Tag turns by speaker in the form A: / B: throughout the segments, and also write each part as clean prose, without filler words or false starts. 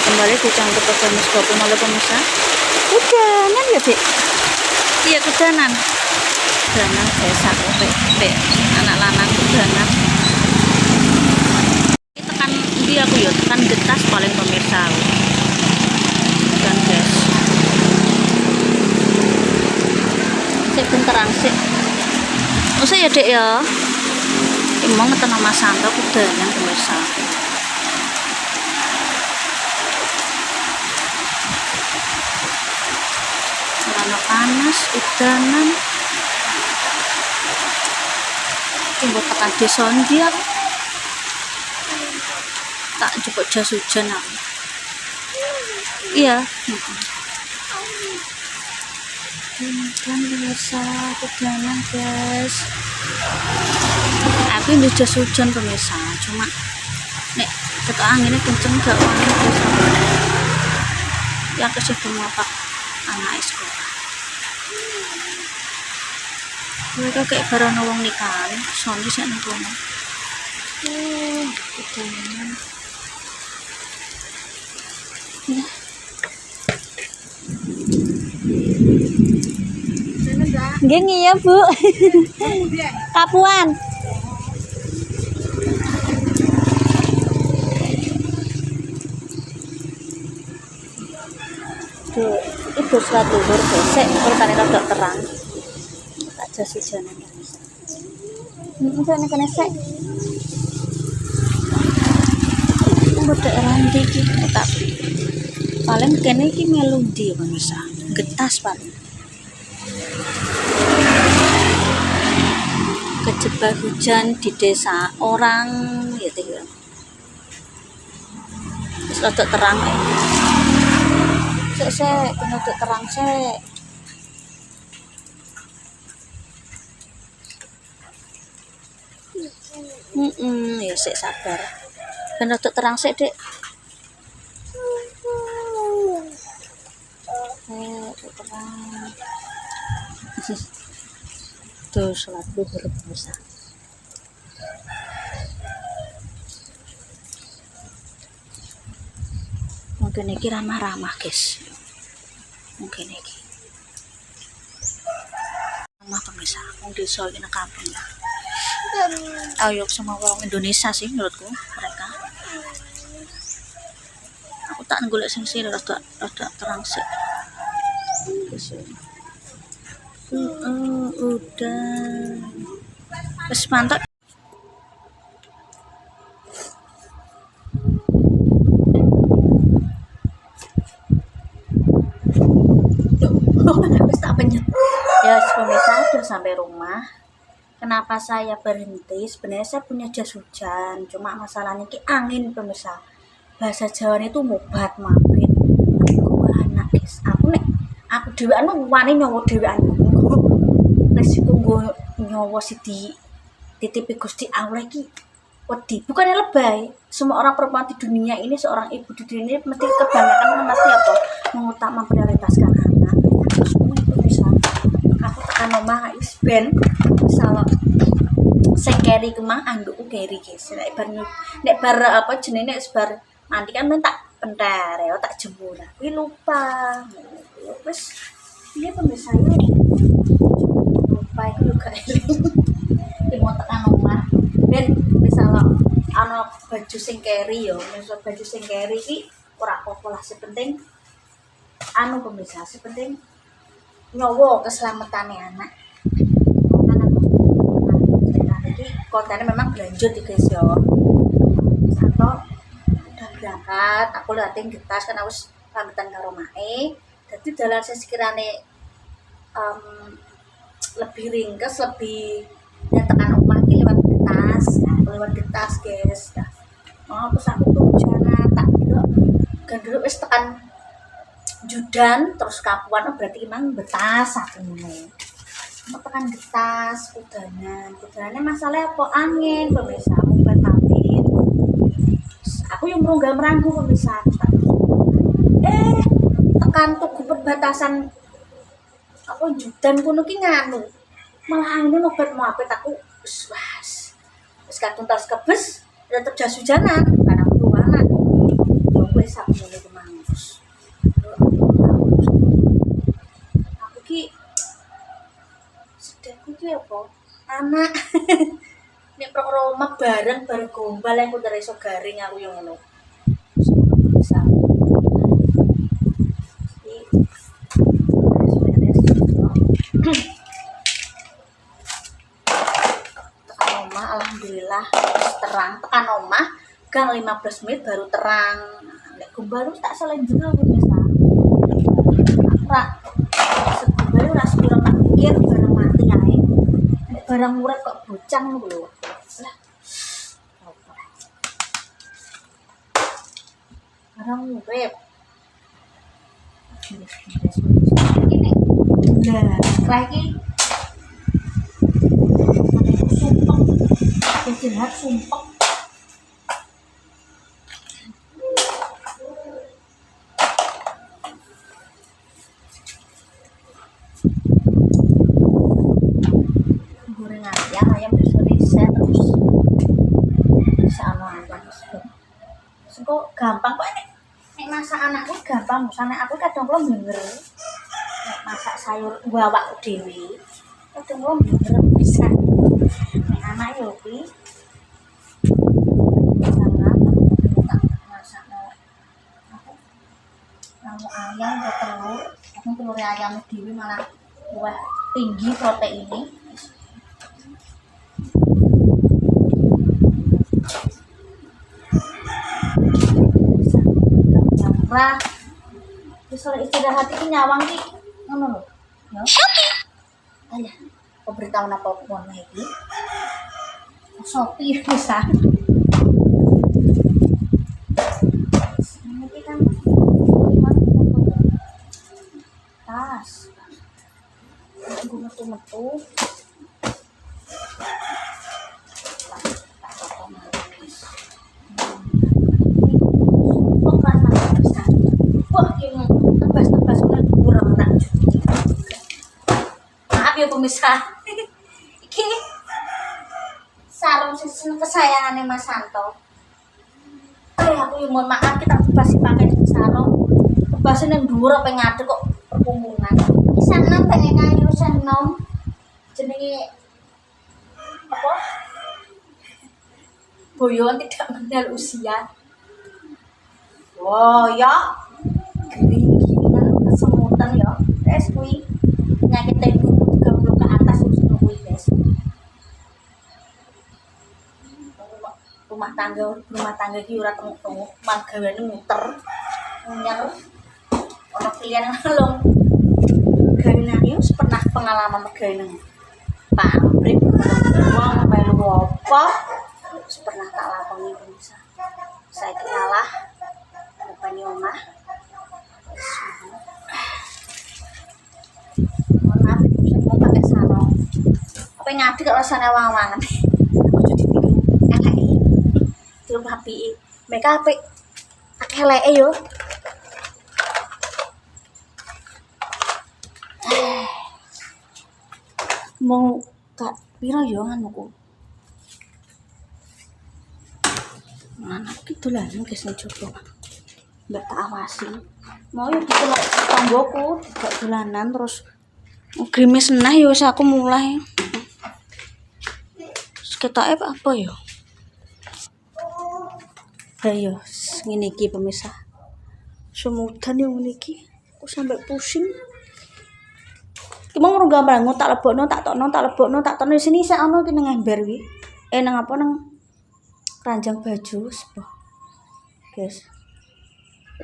A: kembali di channel Pegamus Kopi Malu pemirsa. Kudanan ya Dek? Iya kudanan. Kudanan besak be anak lanang kudanan. Ini tekan ndi aku ya tekan getas paling pemirsa. Dan guys. Sik benteran sik. Usah ya Dek ya. Emang ngeten Mas Santo kudanan pemirsa. Karena panas, udanan. Ini buat tekan desa ndi aku. Tak jupuk jas hujan aku. Iya. Kan pemirsa, udanan guys. Aku ini jas hujan pemirsa, cuma nek ketok anginnya kenceng gak wangi guys. Ya kesih apa anak sekolah. Mereka kayak barang wong nikahan, Sony sih nih kono. Udanan. Nggih ya Bu. Kapuan. Tuh, itu suatu luhur besek, perkara rada terang. Tak jas hujanan. Ini kena sek. Mbok randi iki tak. Paling kene iki melu ndi pemirsa. Getas paling. Kejebak hujan di desa orang ya teh. Wis rada terang sek kena terang sek. Ya sik sabar. Ben rada terang sik, Dek. Terang. Tuh salat duhur biasa. Mungkin iki ramah-ramah, guys. Mungkin iki. Ramah pemirsa, wong desa iki nang kampung ya. Ayo sama orang Indonesia sih menurutku mereka. Aku tak golek sing rada terang sih. Udah. Wis mantap. Wis tak penyet. Ya pemirsa udah sampai rumah. Kenapa saya berhenti? Sebenarnya saya punya jas hujan, cuma masalahnya ki angin pemirsa. Bahasa Jawa itu mubat mabit. Aku anak guys. Aku dhewean wani nyawa dhewean. Resiko nggo nyawa sidi titipi Gusti Allah iki wedi. Bukannya lebay. Semua orang perempuan di dunia ini, seorang ibu di dunia ini mesti kebanyakan mesti apa? Memprioritaskan anak. Terus itu bisa. Aku tekan omah wis ben salah sing keri kemang andukku keri guys. Nek bar apa jenenge bar mandi kan tak pentar ya tak jemur. Kuwi lupa. Wis piye pemirsa lupa iku juga eling. Iki mau tekan omah ben misal ana baju sing keri ya, misal baju sing keri iki ora apa-apa lah, sepenting anu pemirsa, sepenting nyawa keselamatan anak. Kontennya memang berlanjut ya guys ya. Atau udah berangkat, aku liatin getas kan harus pamitan karo mae. Jadi dalam saya sekiranya lebih ringkes, lebih tekan omah iki lewat getas. Nah, lewat getas guys. Nah, terus aku tuh jalan tak delok gandruk wis tekan Judan terus Kapuan, berarti emang betas aku ngene. Tekan getas, udanannya masalahnya apa angin pemirsa, mubat mabit. Aku yang meranggu pemirsa, tekan tugu perbatasan apa Judan kuno ki nganu malah angin mubat mabit. Aku wis kadung tas kebes tetep jas hujanan karena aku anak. Ya wis aku ngene Dadku ki apa? Anak. Nek perkara omah bareng gombal aku ora iso garing aku yo ngono. Bisa. Tekan omah alhamdulillah wis terang. Tekan omah gang 15 menit baru terang. Nek gombal tak selain jero biasa. Ora gombal ora sepiro tak pikir bareng mati ae. Nek barang urip kok bocang ngono lho. Lah. Barang urip. Ini. Lah, lagi sumpek. Kejelat sumpek. Goreng ayam riset terus bisa ayam sego gampang kok nek masak anakku gampang misalnya aku kadang kula bener nek masak sayur awak dhewe kadang kula bener bisa nek anak yo kuwi sangat tak masak aku ayam atau telur aku telur ayam dhewe malah luwih tinggi proteinnya. Nah, wis istirahat iki nyawang iki ngono lho. Ya. Alah, pemberitahuan apa pun iki. Shopee bisa. Ini kan tas. Aku metu-metu. Tebas-tebas kurang tak. Maaf ya pemirsa. Iki sarung season kesayangane Mas Santo. Aku yang mohon maaf kita tebas pakai sarung. Tebasnya yang dhuwur apa ngadeg kok perkumpulan. Bisa nom pengen kayu senom. Jenenge apa? Boyon tidak mengenal usia. Oh ya. Geringan kesemutan ya. Tes kuwi penyakit tempo 30 ke atas wis kuwi, guys. Rumah tangga iki ora tenguk-tenguk, magawane muter. Nyer ono pilihan ngalung. Gawe nang yo pernah pengalaman gawe nang pabrik wong melu apa pernah tak lakoni bisa. Saiki ngalah rupane omah. Maaf, saya mau pakai sarung. Apa ngadeg kok rasane wang-wangan. Ojo ditiru. Eleke. Tiru apike. Mek apik. Akeh eleke yo. Mau kak piro yo nganuku. Anak iki dolanan guys nang jopo. Mbak tak awasi. Mau yo dicelok tanggoku, gak dolanan terus grimis nah ya wis aku mulai. Ketoke apa ya? Ayo, ngene iki pemirsa. Semudan yo ngene iki. Aku sampai pusing. Ki mau ora gambar tak lebokno, tak lebokno, tak tono sini sak ono ki nang ember wi. Nang apa nang keranjang baju sepo. Guys.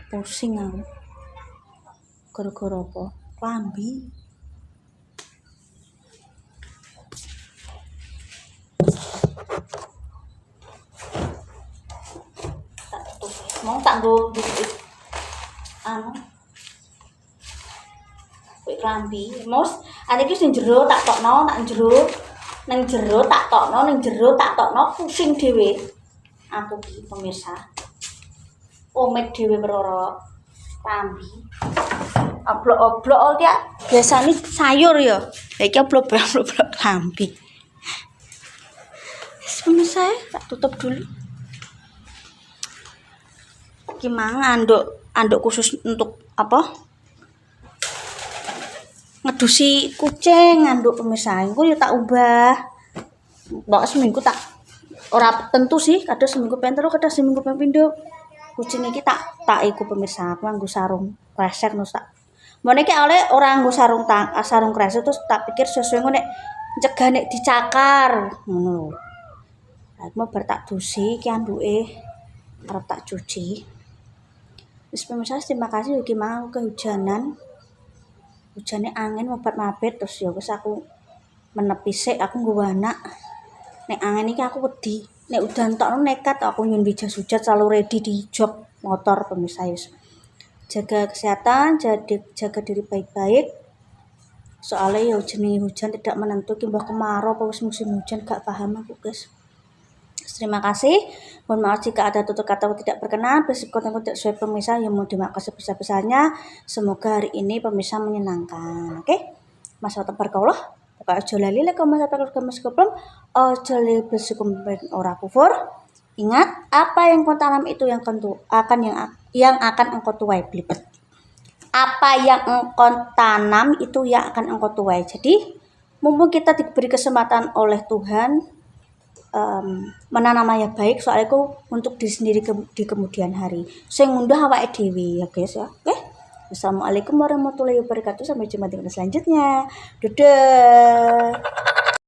A: Pusing aku. Gara-gara apa? Klambi. Tak tutup. Mau tak nggo anu. Kuwi klambi. Mos, ane iki sing jero tak tokno, tak jero. Nang jero tak tokno, nang jero tak tokno pusing dhewe. Aku ki pemirsa. Omet dhewe perkara klambi. Oblok-oblok ya biasanya sayur ya. Ya iki oblok-oblok klambi. Pemirsa tak tutup dulu. Iki mang anduk khusus untuk apa? ngedusi kucing nganduk pemirsa. Engko yo tak ubah. Mbok seminggu tak ora tentu sih, kadang seminggu ping telu, kadang seminggu ping pindho. Kucing iki tak iku pemirsa, aku nganggo sarung kresek terus tak. Mbone iki oleh ora nganggo sarung kresek terus tak pikir sesuai nek cegah nek dicakar ngono lho. Lah mau bar tak dusi iki anduke arep tak cuci. Wis pemirsa, terima kasih iki mau kehujanan. Hujane angin mobat-mabit terus ya wis aku menepi sik, aku nggawa anak. Nek angin iki aku wedi. Nek udan tok nekat aku nyun jas hujan selalu ready di jok motor pemirsa. Jaga kesehatan, jaga diri baik-baik. Soalnya ya jenis hujan tidak menentu, mbah kemarau apa wis musim hujan gak paham aku guys. Terima kasih. Mohon maaf jika ada tutur kata tidak berkenan, prinsip konten-konten sesuai pemirsa yang mau dimakan sebesar-besarnya. Semoga hari ini pemirsa menyenangkan. Oke? Masa tabarakallah. Pokoknya aja lali like, comment, subscribe, mas koplem. Aja lali bersyukur ora kufur. Ingat, apa yang kau tanam itu yang akan engkau tuai, belibet. Apa yang engkau tanam itu yang akan engkau tuai. Jadi, mumpung kita diberi kesempatan oleh Tuhan menanam yang baik, soalnya itu untuk diri sendiri di kemudian hari. Sing ngunduh awake dhewe ya guys ya. Oke? Assalamualaikum warahmatullahi wabarakatuh. Sampai jumpa di video selanjutnya. Dadah.